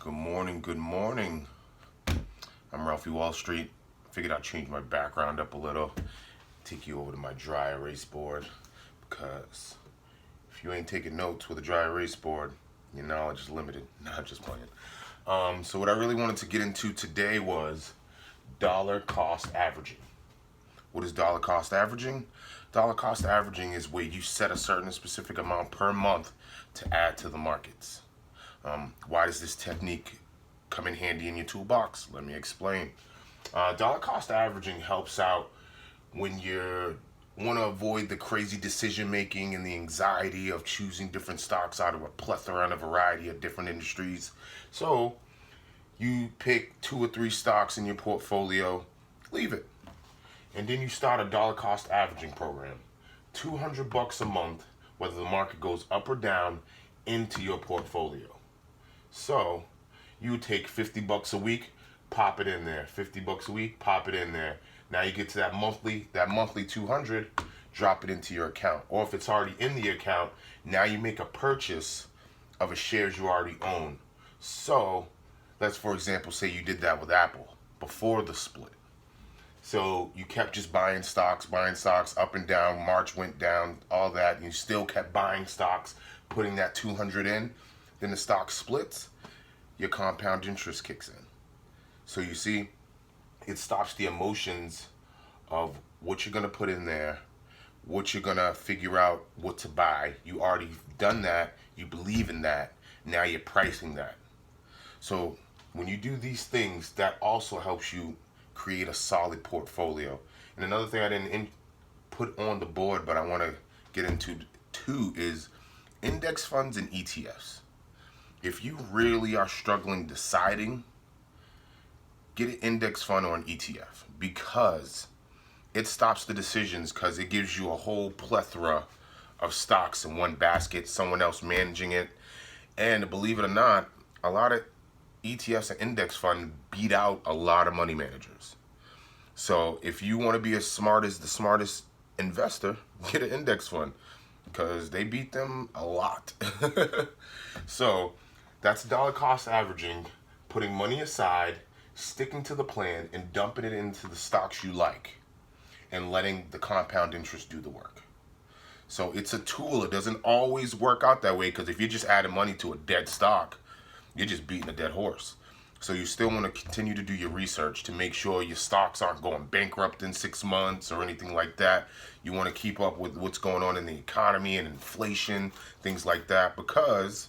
Good morning, good morning. I'm Ralphie Wall Street. Figured I'd change my background up a little. Take you over to my dry erase board. Because if you ain't taking notes with a dry erase board, your knowledge is limited. Not just playing. So what I really wanted to get into today was dollar cost averaging. What is dollar cost averaging? Dollar cost averaging is where you set a certain specific amount per month to add to the markets. Why does this technique come in handy in your toolbox? Let me explain. Dollar cost averaging helps out when you want to avoid the crazy decision making and the anxiety of choosing different stocks out of a plethora and a variety of different industries. So you pick 2 or 3 stocks in your portfolio, leave it, and then you start a dollar cost averaging program. $200 a month, whether the market goes up or down, into your portfolio. So you take $50 a week, pop it in there. $50 a week, pop it in there. Now you get to that monthly 200, drop it into your account. Or if it's already in the account, now you make a purchase of a shares you already own. So let's, for example, say you did that with Apple before the split. So you kept just buying stocks up and down. March went down, all that. And you still kept buying stocks, putting that 200 in. Then the stock splits, your compound interest kicks in. So you see, it stops the emotions of what you're going to put in there, what you're going to figure out what to buy. You already done that. You believe in that. Now you're pricing that. So when you do these things, that also helps you create a solid portfolio. And another thing I didn't put on the board, but I want to get into too, is index funds and ETFs. If you really are struggling deciding, get an index fund or an ETF, because it stops the decisions, because it gives you a whole plethora of stocks in one basket, someone else managing it. And believe it or not, a lot of ETFs and index fund beat out a lot of money managers. So if you want to be as smart as the smartest investor, get an index fund, because they beat them a lot. So that's dollar cost averaging, putting money aside, sticking to the plan, and dumping it into the stocks you like, and letting the compound interest do the work. So it's a tool. It doesn't always work out that way, because if you're just adding money to a dead stock, you're just beating a dead horse. So you still want to continue to do your research to make sure your stocks aren't going bankrupt in 6 months or anything like that. You want to keep up with what's going on in the economy and inflation, things like that, because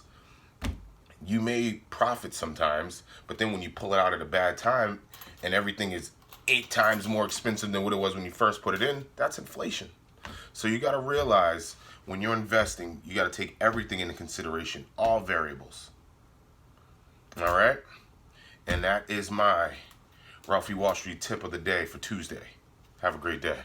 you may profit sometimes, but then when you pull it out at a bad time and everything is 8 times more expensive than what it was when you first put it in, that's inflation. So you got to realize when you're investing, you got to take everything into consideration, all variables. All right? And that is my Ralphie Wall Street tip of the day for Tuesday. Have a great day.